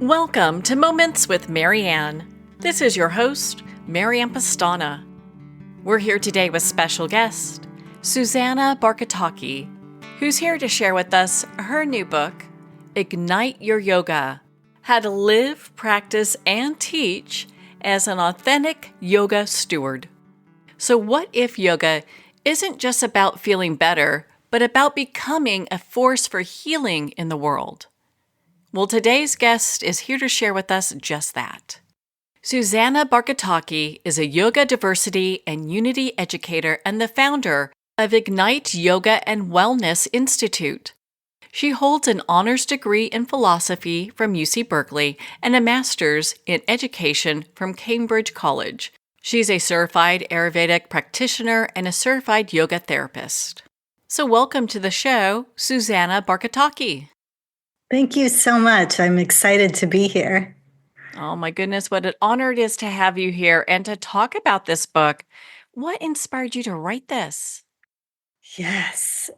Welcome to Moments with Marianne. This is your host, Marianne Pastana. We're here today with special guest, Susanna Barkataki, who's here to share with us her new book, Ignite Your Yoga: How to Live, Practice, and Teach as an Authentic Yoga Steward. So what if yoga isn't just about feeling better, but about becoming a force for healing in the world? Well, today's guest is here to share with us just that. Susanna Barkataki is a yoga diversity and unity educator and the founder of Ignite Yoga and Wellness Institute. She holds an honors degree in philosophy from UC Berkeley and a master's in education from Cambridge College. She's a certified Ayurvedic practitioner and a certified yoga therapist. So welcome to the show, Susanna Barkataki. Thank you so much. I'm excited to be here. Oh my goodness, what an honor it is to have you here and to talk about this book. What inspired you to write this? Yes.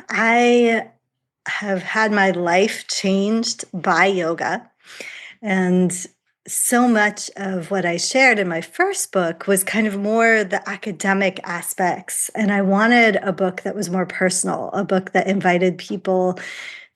I have had my life changed by yoga. And so much of what I shared in my first book was kind of more the academic aspects. And I wanted a book that was more personal, a book that invited people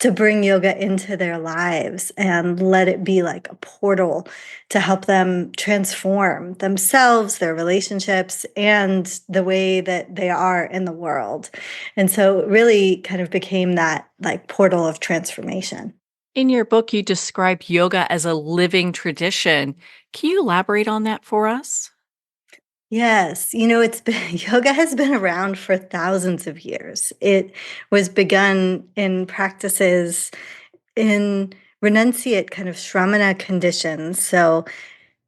to bring yoga into their lives and let it be like a portal to help them transform themselves, their relationships, and the way that they are in the world. And so it really kind of became that like portal of transformation. In your book, you describe yoga as a living tradition. Can you elaborate on that for us? Yes, it's been yoga has been around for thousands of years. It was begun in practices in renunciate kind of shramana conditions. So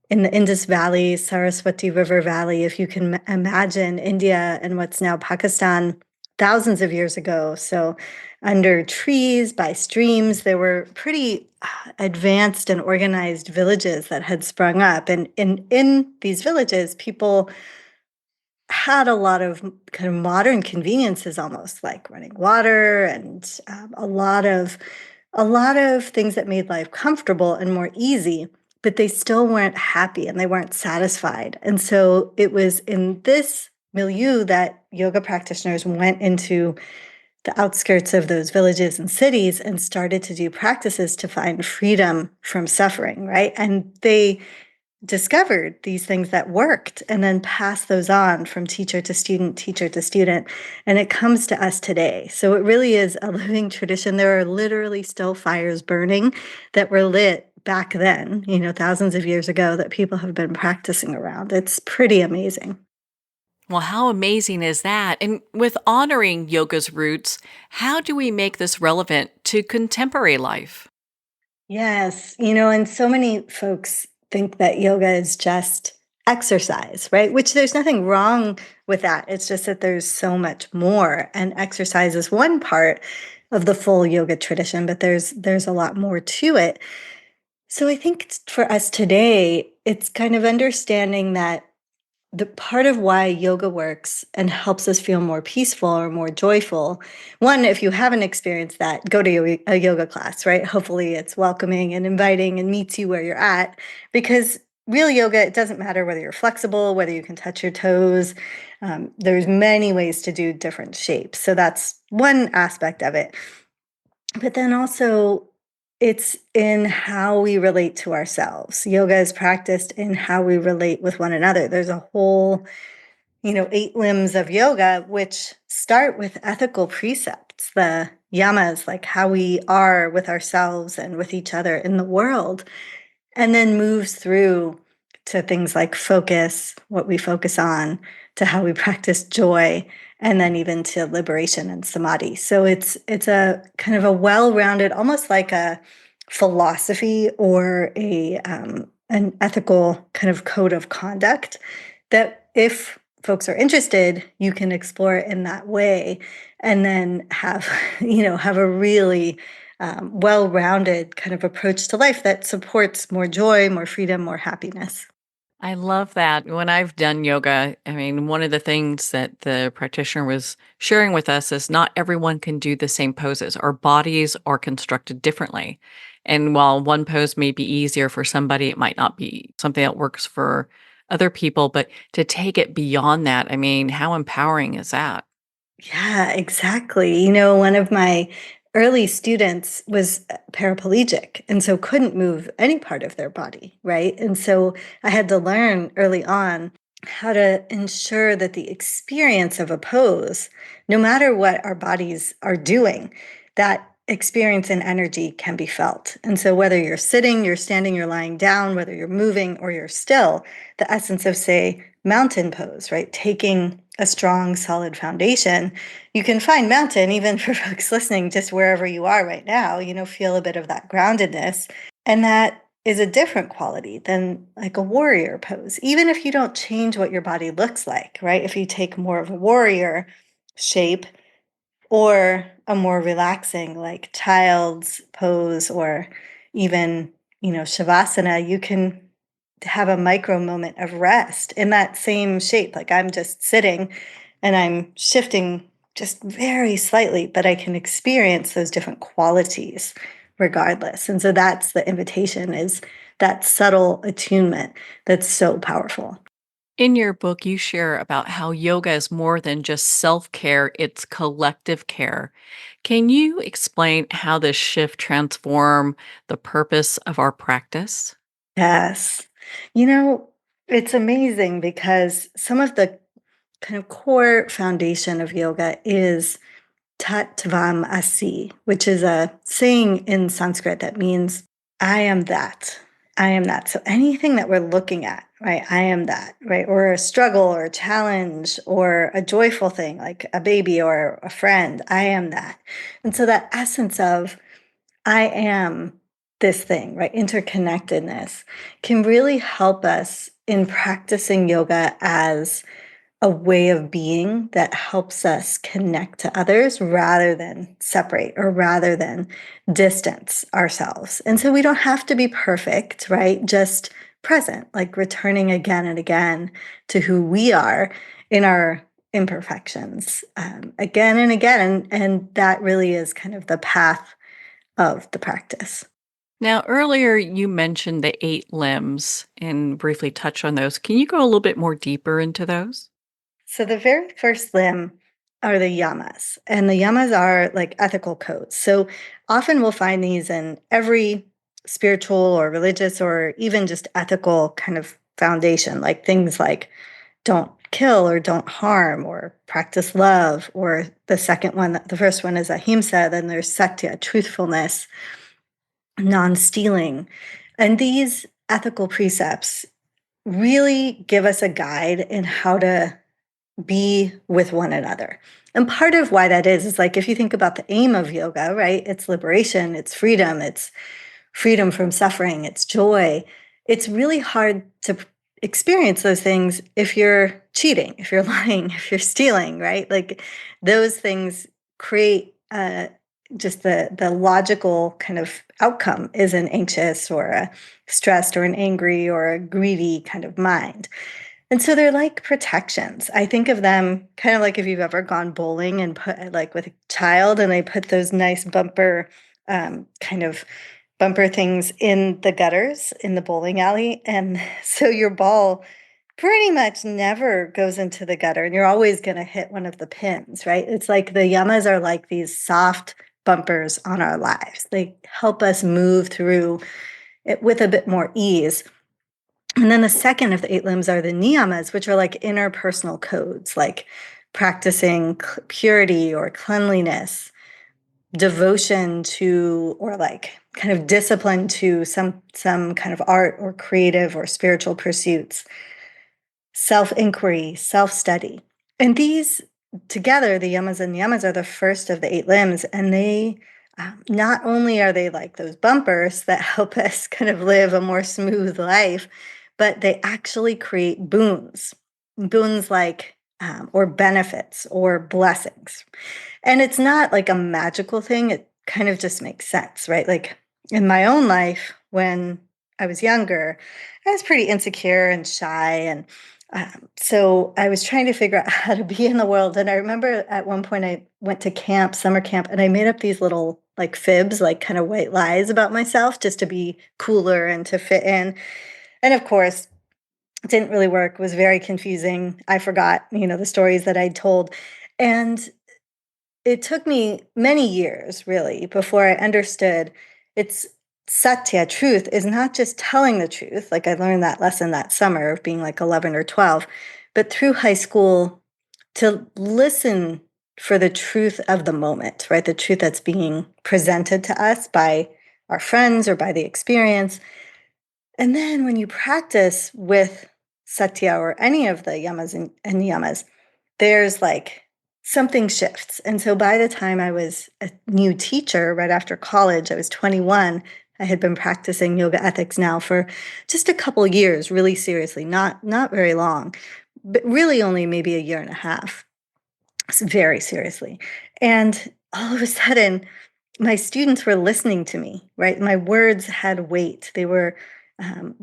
in the Indus Valley, Saraswati River Valley, if you can imagine India and what's now Pakistan thousands of years ago. So under trees, by streams, there were pretty advanced and organized villages that had sprung up. And in these villages, people had a lot of kind of modern conveniences, almost like running water and a lot of things that made life comfortable and more easy, but they still weren't happy and they weren't satisfied. And so it was in this milieu that yoga practitioners went into the outskirts of those villages and cities and started to do practices to find freedom from suffering, right? And they discovered these things that worked and then passed those on from teacher to student, and it comes to us today. So it really is a living tradition. There are literally still fires burning that were lit back then, thousands of years ago, that people have been practicing around. It's pretty amazing. Well, how amazing is that? And with honoring yoga's roots, how do we make this relevant to contemporary life? Yes, and so many folks think that yoga is just exercise, right? Which there's nothing wrong with that. It's just that there's so much more. And exercise is one part of the full yoga tradition, but there's a lot more to it. So I think for us today, it's kind of understanding that the part of why yoga works and helps us feel more peaceful or more joyful. One, if you haven't experienced that, go to a yoga class, right? Hopefully it's welcoming and inviting and meets you where you're at, because real yoga, it doesn't matter whether you're flexible, whether you can touch your toes. There's many ways to do different shapes. So that's one aspect of it. But then also, it's in how we relate to ourselves. Yoga is practiced in how we relate with one another. There's a whole, 8 limbs of yoga, which start with ethical precepts, the yamas, like how we are with ourselves and with each other in the world, and then moves through to things like focus, what we focus on, to how we practice joy, and then even to liberation and samadhi. So it's a kind of a well-rounded, almost like a philosophy or an ethical kind of code of conduct that if folks are interested, you can explore it in that way, and then have have a really well-rounded kind of approach to life that supports more joy, more freedom, more happiness. I love that. When I've done yoga, I mean, one of the things that the practitioner was sharing with us is not everyone can do the same poses. Our bodies are constructed differently. And while one pose may be easier for somebody, it might not be something that works for other people. But to take it beyond that, I mean, how empowering is that? Yeah, exactly. One of my early students was paraplegic and so couldn't move any part of their body, right? And so I had to learn early on how to ensure that the experience of a pose, no matter what our bodies are doing, that experience and energy can be felt. And so whether you're sitting, you're standing, you're lying down, whether you're moving or you're still, the essence of, say, mountain pose, right? Taking a strong, solid foundation. You can find mountain, even for folks listening, just wherever you are right now, feel a bit of that groundedness. And that is a different quality than like a warrior pose, even if you don't change what your body looks like, right? If you take more of a warrior shape or a more relaxing, like child's pose, or even, Shavasana, you can have a micro moment of rest in that same shape. Like I'm just sitting and I'm shifting just very slightly, but I can experience those different qualities regardless. And so that's the invitation, is that subtle attunement that's so powerful. In your book, you share about how yoga is more than just self care, it's collective care. Can you explain how this shift transform the purpose of our practice? Yes. You know, it's amazing because some of the kind of core foundation of yoga is Tat Tvam Asi, which is a saying in Sanskrit that means I am that. I am that. So anything that we're looking at, right? I am that, right? Or a struggle or a challenge or a joyful thing like a baby or a friend, I am that. And so that essence of I am this thing, right? Interconnectedness can really help us in practicing yoga as a way of being that helps us connect to others rather than separate or rather than distance ourselves. And so we don't have to be perfect, right? Just present, like returning again and again to who we are in our imperfections, again and again. And that really is kind of the path of the practice. Now, earlier you mentioned the 8 limbs and briefly touched on those. Can you go a little bit more deeper into those? So the very first limb are the yamas, and the yamas are like ethical codes. So often we'll find these in every spiritual or religious or even just ethical kind of foundation, like things like don't kill or don't harm or practice love, or the second one, the first one is ahimsa, then there's satya, truthfulness, non-stealing. And these ethical precepts really give us a guide in how to be with one another. And part of why that is like if you think about the aim of yoga, right? It's liberation, it's freedom from suffering, it's joy. It's really hard to experience those things if you're cheating, if you're lying, if you're stealing, right? Like those things create just the logical kind of outcome is an anxious or a stressed or an angry or a greedy kind of mind. And so they're like protections. I think of them kind of like if you've ever gone bowling and put like with a child and they put those nice kind of bumper things in the gutters in the bowling alley. And so your ball pretty much never goes into the gutter and you're always going to hit one of the pins, right? It's like the yamas are like these soft bumpers on our lives. They help us move through it with a bit more ease. And then the second of the 8 limbs are the niyamas, which are like interpersonal codes, like practicing purity or cleanliness, devotion to, or like kind of discipline to some kind of art or creative or spiritual pursuits, self-inquiry, self-study. And these together, the yamas and niyamas, are the first of the 8 limbs, and they not only are they like those bumpers that help us kind of live a more smooth life, but they actually create boons like or benefits or blessings. And it's not like a magical thing. It kind of just makes sense, right? Like in my own life, when I was younger, I was pretty insecure and shy. And so I was trying to figure out how to be in the world. And I remember at one point I went to camp, summer camp, and I made up these little like fibs, like kind of white lies about myself just to be cooler and to fit in. And of course, it didn't really work, was very confusing. I forgot, the stories that I'd told. And it took me many years, really, before I understood it's satya, truth, is not just telling the truth. Like I learned that lesson that summer of being like 11 or 12, but through high school to listen for the truth of the moment, right? The truth that's being presented to us by our friends or by the experience. And then when you practice with satya or any of the yamas and niyamas, there's like something shifts. And so by the time I was a new teacher right after college, I was 21. I had been practicing yoga ethics now for just a couple years, really seriously, not very long, but really only maybe a year and a half, very seriously. And all of a sudden, my students were listening to me, right? My words had weight. They were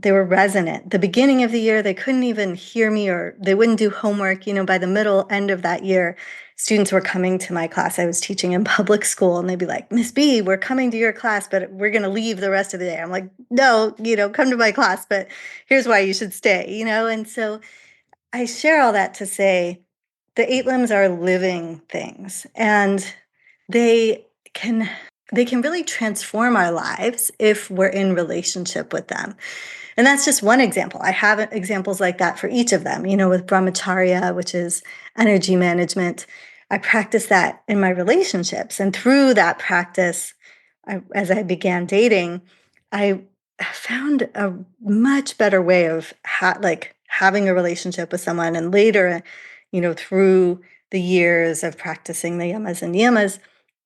resonant. The beginning of the year, they couldn't even hear me or they wouldn't do homework. By the middle end of that year, students were coming to my class. I was teaching in public school and they'd be like, Miss B, we're coming to your class, but we're going to leave the rest of the day. I'm like, no, come to my class, but here's why you should stay. And so I share all that to say the eight limbs are living things and they can they can really transform our lives if we're in relationship with them. And that's just one example. I have examples like that for each of them, with brahmacharya, which is energy management. I practice that in my relationships. And through that practice, as I began dating, I found a much better way of having a relationship with someone. And later, through the years of practicing the yamas and niyamas,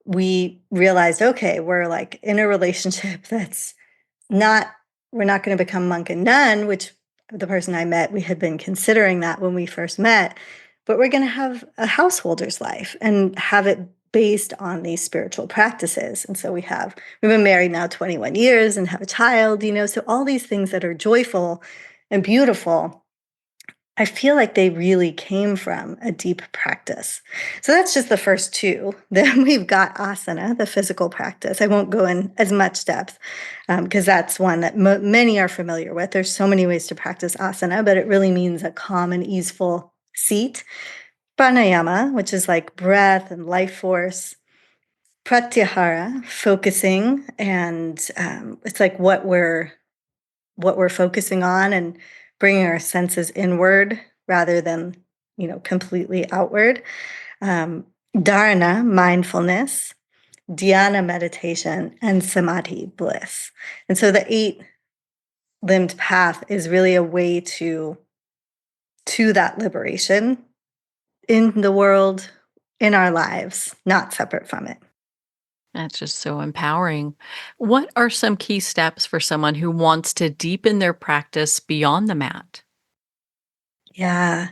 we realized, okay, we're like in a relationship that's not, we're not going to become monk and nun, which the person I met, we had been considering that when we first met, but we're going to have a householder's life and have it based on these spiritual practices. And so we've been married now 21 years and have a child, so all these things that are joyful and beautiful, I feel like they really came from a deep practice. So that's just the first two. Then we've got asana, the physical practice. I won't go in as much depth because that's one that many are familiar with. There's so many ways to practice asana, but it really means a calm and easeful seat. Pranayama, which is like breath and life force. Pratyahara, focusing, and it's like what we're focusing on and bringing our senses inward rather than, completely outward. Dharana, mindfulness, dhyana, meditation, and samadhi, bliss. And so the eight-limbed path is really a way to that liberation in the world, in our lives, not separate from it. That's just so empowering. What are some key steps for someone who wants to deepen their practice beyond the mat? Yeah.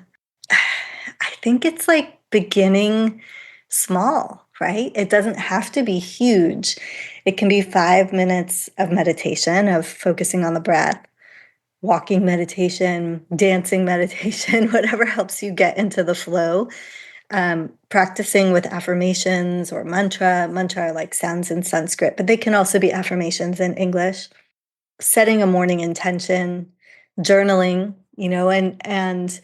I think it's like beginning small, right? It doesn't have to be huge. It can be 5 minutes of meditation, of focusing on the breath, walking meditation, dancing meditation, whatever helps you get into the flow. Practicing with affirmations or mantra. Mantra like sounds in Sanskrit, but they can also be affirmations in English. Setting a morning intention, journaling, and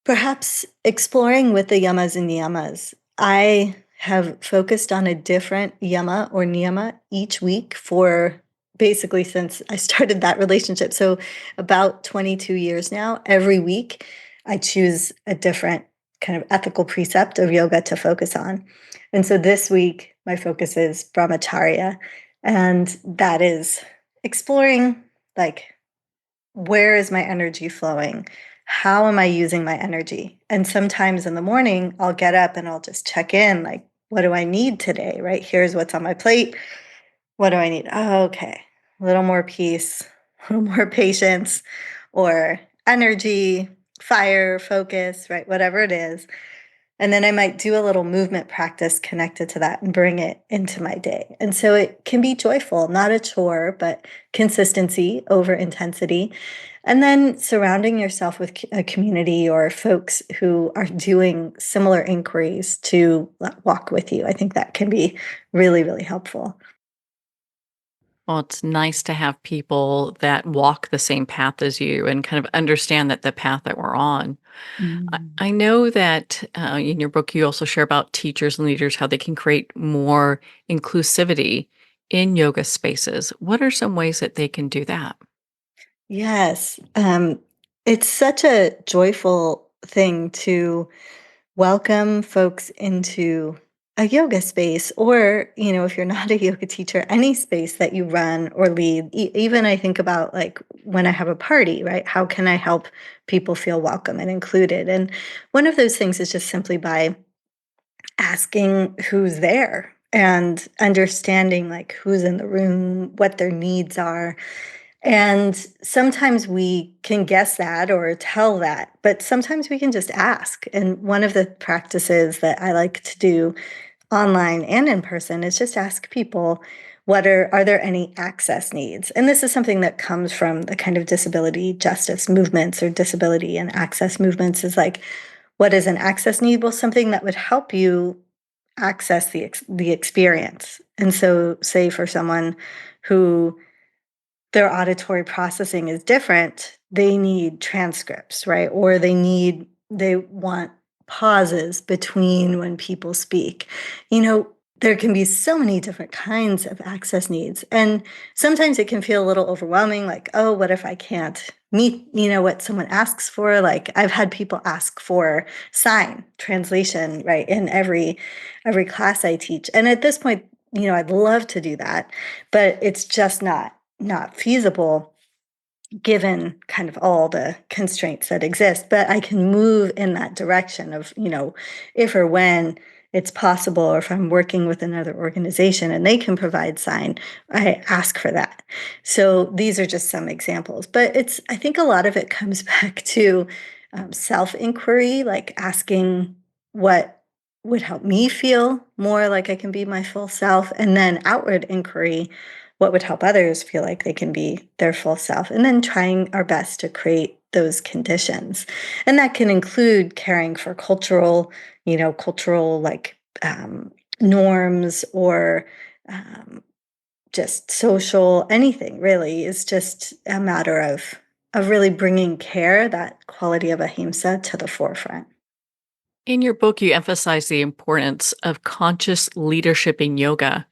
perhaps exploring with the yamas and niyamas. I have focused on a different yama or niyama each week for basically since I started that relationship. So about 22 years now, every week I choose a different kind of ethical precept of yoga to focus on. And so this week, my focus is brahmacharya, and that is exploring like where is my energy flowing? How am I using my energy? And sometimes in the morning, I'll get up and I'll just check in like, what do I need today? Right? Here's what's on my plate. What do I need? Oh, okay. A little more peace, a little more patience, or energy, fire, focus, right? Whatever it is. And then I might do a little movement practice connected to that and bring it into my day. And so it can be joyful, not a chore, but consistency over intensity. And then surrounding yourself with a community or folks who are doing similar inquiries to walk with you. I think that can be really, really helpful. Well, it's nice to have people that walk the same path as you and kind of understand that the path that we're on. Mm. I know that in your book, you also share about teachers and leaders, how they can create more inclusivity in yoga spaces. What are some ways that they can do that? Yes. It's such a joyful thing to welcome folks into a yoga space, or, if you're not a yoga teacher, any space that you run or lead. Even I think about like when I have a party, right? How can I help people feel welcome and included? And one of those things is just simply by asking who's there and understanding like who's in the room, what their needs are. And sometimes we can guess that or tell that, but sometimes we can just ask. And one of the practices that I like to do online and in person is just ask people, are there any access needs? And this is something that comes from the kind of disability justice movements or disability and access movements, is like, what is an access need? Well, something that would help you access the experience. And so say for someone who their auditory processing is different, they need transcripts, right? Or they want pauses between when people speak. You know, there can be so many different kinds of access needs. And sometimes it can feel a little overwhelming, like, oh, what if I can't meet, what someone asks for? Like I've had people ask for sign translation, right, in every class I teach. And at this point, I'd love to do that, but it's just not feasible given kind of all the constraints that exist. But I can move in that direction of, if or when it's possible, or if I'm working with another organization and they can provide sign, I ask for that. So these are just some examples. But I think a lot of it comes back to self inquiry, like asking what would help me feel more like I can be my full self, and then outward inquiry, what would help others feel like they can be their full self, and then trying our best to create those conditions. And that can include caring for cultural like norms, or um, just social anything really. Is just a matter of really bringing care, that quality of ahimsa, to the forefront. In your book, you emphasize the importance of conscious leadership in yoga.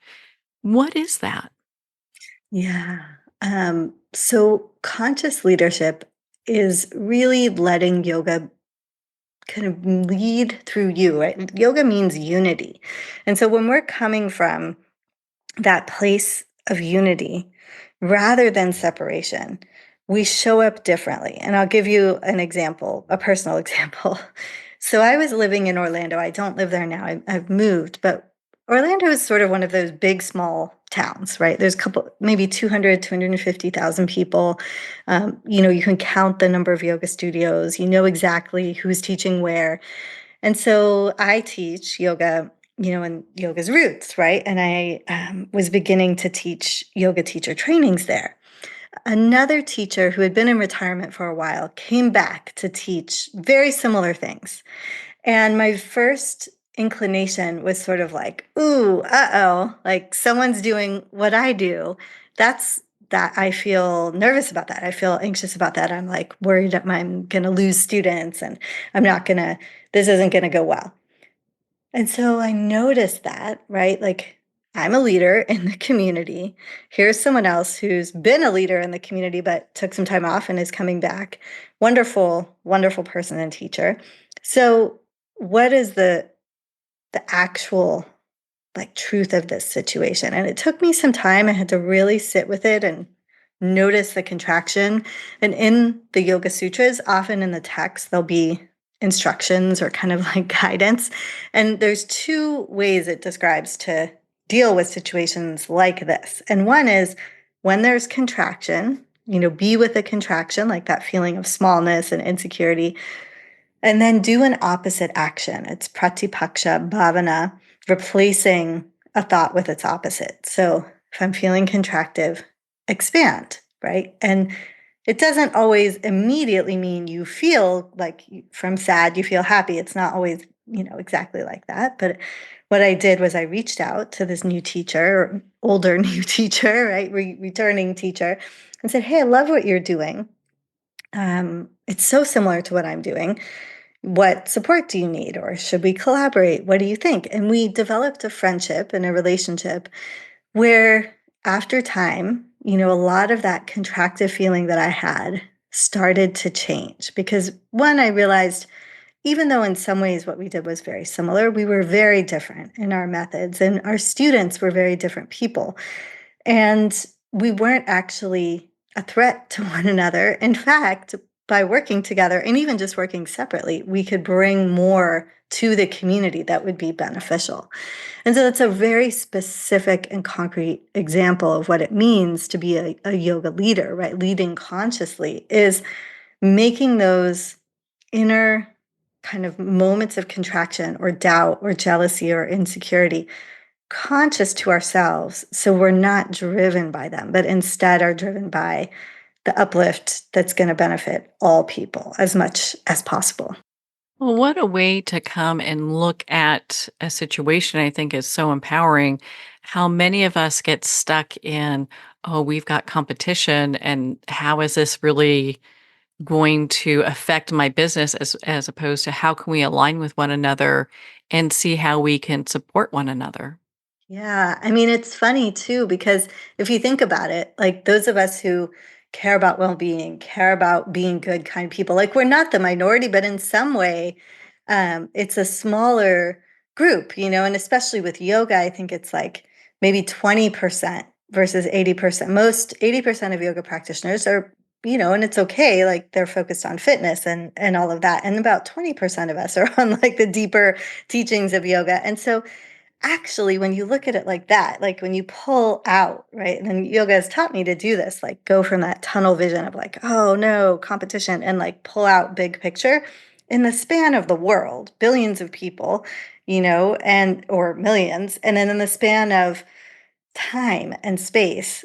What is that? Yeah. So conscious leadership is really letting yoga kind of lead through you, right? Yoga means unity. And so when we're coming from that place of unity rather than separation, we show up differently. And I'll give you an example, a personal example. So I was living in Orlando. I don't live there now. I've moved, but Orlando is sort of one of those big, small towns, right? There's a couple, maybe 250,000 people. You can count the number of yoga studios. You know exactly who's teaching where. And so I teach yoga, in yoga's roots, right? And I was beginning to teach yoga teacher trainings there. Another teacher who had been in retirement for a while came back to teach very similar things. And my first inclination was sort of like, ooh, uh-oh, like someone's doing what I do. That's that I feel nervous about that. I feel anxious about that. I'm like worried that I'm going to lose students, and this isn't going to go well. And so I noticed that, right? Like I'm a leader in the community. Here's someone else who's been a leader in the community, but took some time off and is coming back. Wonderful, wonderful person and teacher. So what is the actual like truth of this situation? And it took me some time. I had to really sit with it and notice the contraction. And in the Yoga Sutras, often in the text, there'll be instructions or kind of like guidance. And there's two ways it describes to deal with situations like this. And one is when there's contraction, be with the contraction, like that feeling of smallness and insecurity. And then do an opposite action. It's pratipaksha bhavana, replacing a thought with its opposite. So if I'm feeling contractive, expand, right? And it doesn't always immediately mean you feel like from sad, you feel happy. It's not always, exactly like that. But what I did was I reached out to this new teacher, or older new teacher, right? Returning teacher, and said, "Hey, I love what you're doing. It's so similar to what I'm doing. What support do you need? Or should we collaborate? What do you think?" And we developed a friendship and a relationship where after time, a lot of that contractive feeling that I had started to change because one, I realized even though in some ways what we did was very similar, we were very different in our methods and our students were very different people. And we weren't actually a threat to one another. In fact, by working together and even just working separately, we could bring more to the community that would be beneficial. And so that's a very specific and concrete example of what it means to be a yoga leader, right? Leading consciously is making those inner kind of moments of contraction or doubt or jealousy or insecurity conscious to ourselves, so we're not driven by them, but instead are driven by the uplift that's going to benefit all people as much as possible. Well, what a way to come and look at a situation. I think is so empowering. How many of us get stuck in, oh, we've got competition, and how is this really going to affect my business as opposed to how can we align with one another and see how we can support one another? Yeah, I mean, it's funny too, because if you think about it, like those of us who care about well-being, care about being good kind people, like we're not the minority, but in some way, it's a smaller group, and especially with yoga, I think it's like maybe 20% versus 80%. Most 80% of yoga practitioners are, and it's okay, like they're focused on fitness and all of that. And about 20% of us are on like the deeper teachings of yoga. And so actually, when you look at it like that, like when you pull out, right? And yoga has taught me to do this, like go from that tunnel vision of like, oh no, competition, and like pull out big picture in the span of the world, billions of people, and or millions. And then in the span of time and space,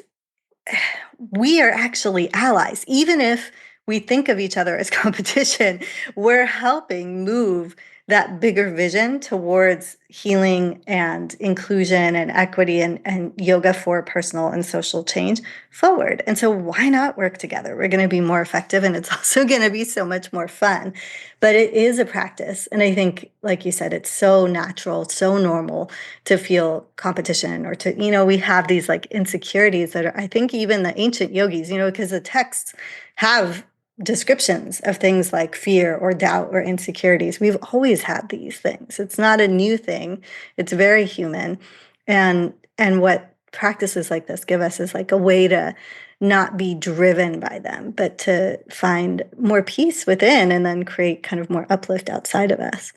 we are actually allies. Even if we think of each other as competition, we're helping move that bigger vision towards healing and inclusion and equity and yoga for personal and social change forward. And so, why not work together? We're going to be more effective and it's also going to be so much more fun. But it is a practice. And I think, like you said, it's so natural, so normal to feel competition or to, we have these like insecurities that are, I think even the ancient yogis, because the texts have descriptions of things like fear or doubt or insecurities. We've always had these things. It's not a new thing. It's very human. And what practices like this give us is like a way to not be driven by them, but to find more peace within and then create kind of more uplift outside of us.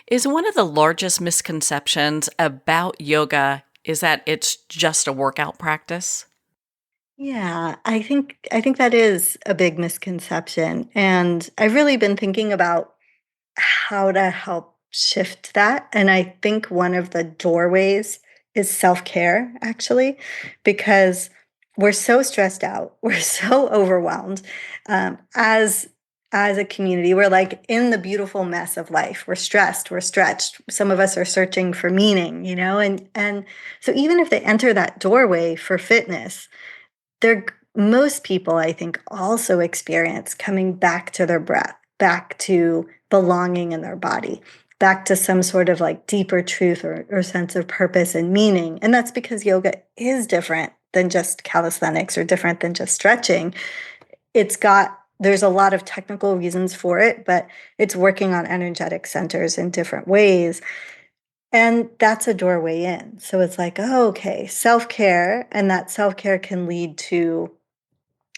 Is one of the largest misconceptions about yoga is that it's just a workout practice? Yeah, I think that is a big misconception. And I've really been thinking about how to help shift that. And I think one of the doorways is self-care, actually, because we're so stressed out, we're so overwhelmed. As a community, we're like in the beautiful mess of life. We're stressed, we're stretched. Some of us are searching for meaning, and so even if they enter that doorway for fitness, they're most people, I think, also experience coming back to their breath, back to belonging in their body, back to some sort of like deeper truth or sense of purpose and meaning. And that's because yoga is different than just calisthenics or different than just stretching. There's a lot of technical reasons for it, but it's working on energetic centers in different ways. And that's a doorway in. So it's like, oh, okay, self care. And that self care can lead to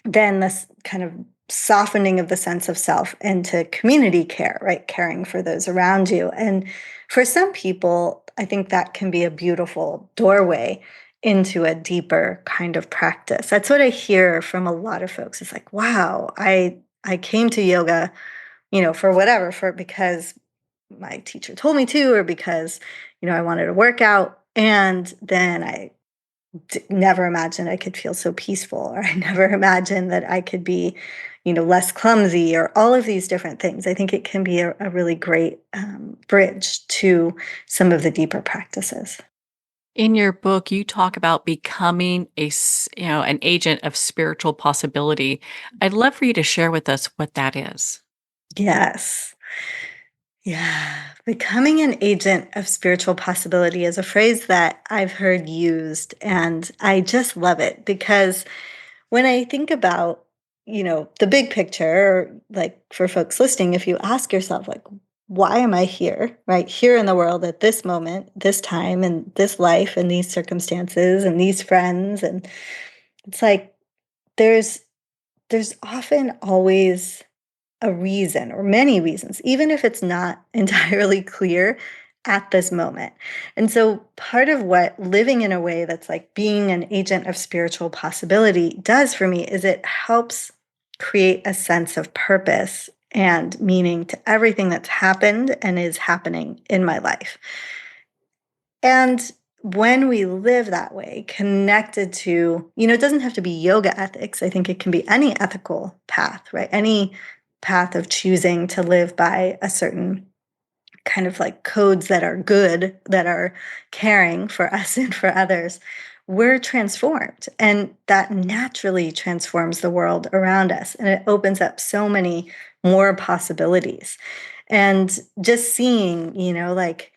then this kind of softening of the sense of self into community care, right? Caring for those around you. And for some people, I think that can be a beautiful doorway into a deeper kind of practice. That's what I hear from a lot of folks. It's like, wow, I came to yoga for whatever, because my teacher told me to, or because, I wanted to work out. And then I never imagined I could feel so peaceful, or I never imagined that I could be, less clumsy, or all of these different things. I think it can be a really great bridge to some of the deeper practices. In your book, you talk about becoming an agent of spiritual possibility. I'd love for you to share with us what that is. Yes. Yeah. Becoming an agent of spiritual possibility is a phrase that I've heard used, and I just love it because when I think about, the big picture, like for folks listening, if you ask yourself, like, why am I here, right here in the world at this moment, this time, and this life, and these circumstances, and these friends, and it's like there's there's often always a reason, or many reasons, even if it's not entirely clear at this moment. And so part of what living in a way that's like being an agent of spiritual possibility does for me is it helps create a sense of purpose and meaning to everything that's happened and is happening in my life. And when we live that way, connected to, it doesn't have to be yoga ethics. I think it can be any ethical path, right? Any path of choosing to live by a certain kind of like codes that are good, that are caring for us and for others. We're transformed, and that naturally transforms the world around us. And it opens up so many more possibilities. And just seeing, like,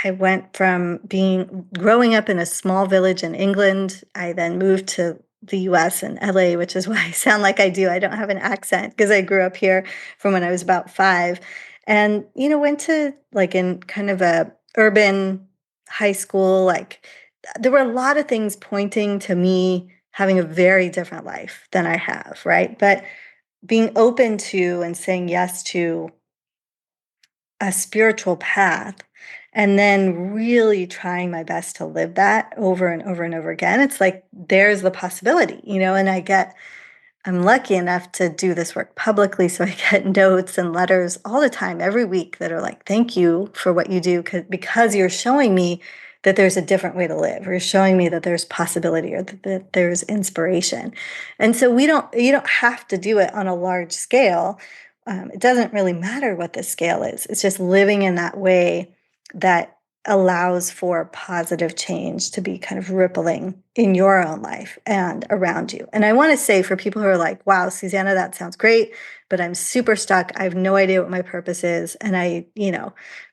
I went from growing up in a small village in England. I then moved to the US and LA, which is why I sound like I do. I don't have an accent because I grew up here from when I was about 5. And, went to like in kind of a urban high school. Like there were a lot of things pointing to me having a very different life than I have, right? But being open to and saying yes to a spiritual path, and then really trying my best to live that over and over and over again. It's like there's the possibility, and I'm lucky enough to do this work publicly, so I get notes and letters all the time, every week, that are like, "Thank you for what you do, because you're showing me that there's a different way to live, or you're showing me that there's possibility, or that there's inspiration." And so you don't have to do it on a large scale. It doesn't really matter what the scale is. It's just living in that way that allows for positive change to be kind of rippling in your own life and around you. And I want to say, for people who are like, wow, Susanna, that sounds great, but I'm super stuck. I have no idea what my purpose is. And I,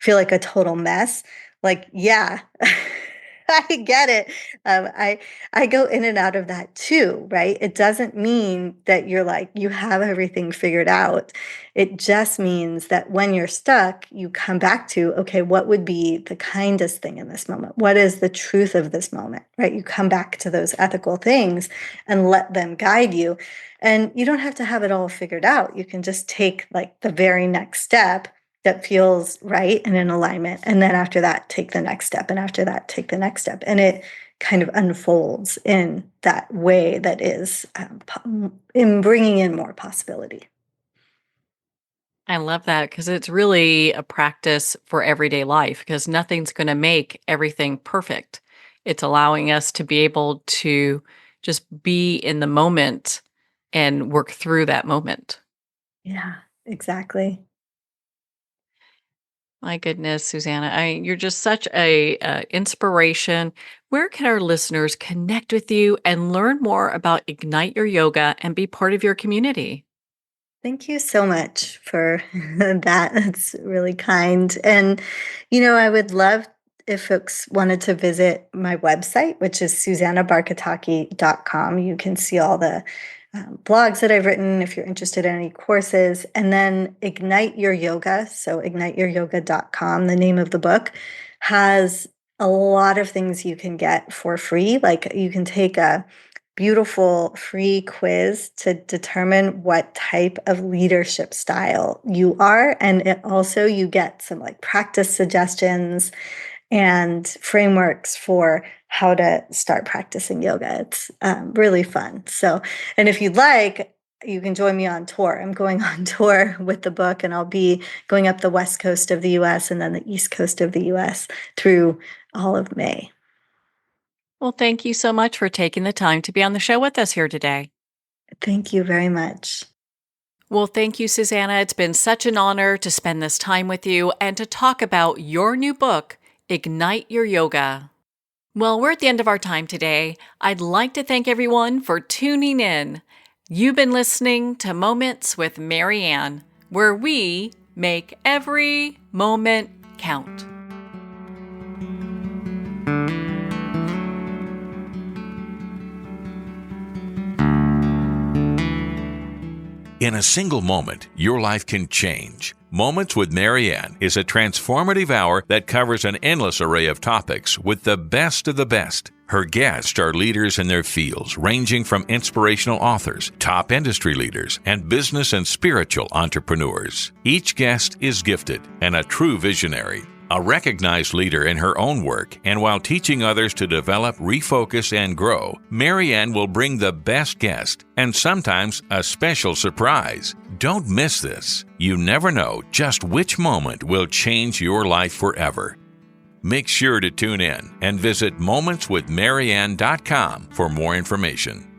feel like a total mess. Like, yeah, I get it. I go in and out of that too, right? It doesn't mean that you're like, you have everything figured out. It just means that when you're stuck, you come back to, okay, what would be the kindest thing in this moment? What is the truth of this moment, right? You come back to those ethical things and let them guide you. And you don't have to have it all figured out. You can just take like the very next step that feels right and in alignment. And then after that, take the next step. And after that, take the next step. And it kind of unfolds in that way that is in bringing in more possibility. I love that because it's really a practice for everyday life because nothing's going to make everything perfect. It's allowing us to be able to just be in the moment and work through that moment. Yeah, exactly. My goodness, Susanna, you're just such a inspiration. Where can our listeners connect with you and learn more about Ignite Your Yoga and be part of your community? Thank you so much for that. That's really kind. And, I would love if folks wanted to visit my website, which is susannabarkataki.com. You can see all the blogs that I've written if you're interested in any courses. And then Ignite Your Yoga, so igniteyouryoga.com, the name of the book, has a lot of things you can get for free. Like you can take a beautiful free quiz to determine what type of leadership style you are. And you get some like practice suggestions and frameworks for how to start practicing yoga. It's really fun. So, and if you'd like, you can join me on tour. I'm going on tour with the book, and I'll be going up the west coast of the US and then the east coast of the US through all of May. Well, thank you so much for taking the time to be on the show with us here today. Thank you very much. Well, thank you, Susanna. It's been such an honor to spend this time with you and to talk about your new book, Ignite Your Yoga. Well, we're at the end of our time today. I'd like to thank everyone for tuning in. You've been listening to Moments with Mary Ann, where we make every moment count. In a single moment, your life can change. Moments with Mary Ann is a transformative hour that covers an endless array of topics with the best of the best. Her guests are leaders in their fields, ranging from inspirational authors, top industry leaders, and business and spiritual entrepreneurs. Each guest is gifted and a true visionary, a recognized leader in her own work, and while teaching others to develop, refocus, and grow, Mary Ann will bring the best guest and sometimes a special surprise. Don't miss this. You never know just which moment will change your life forever. Make sure to tune in and visit momentswithmaryann.com for more information.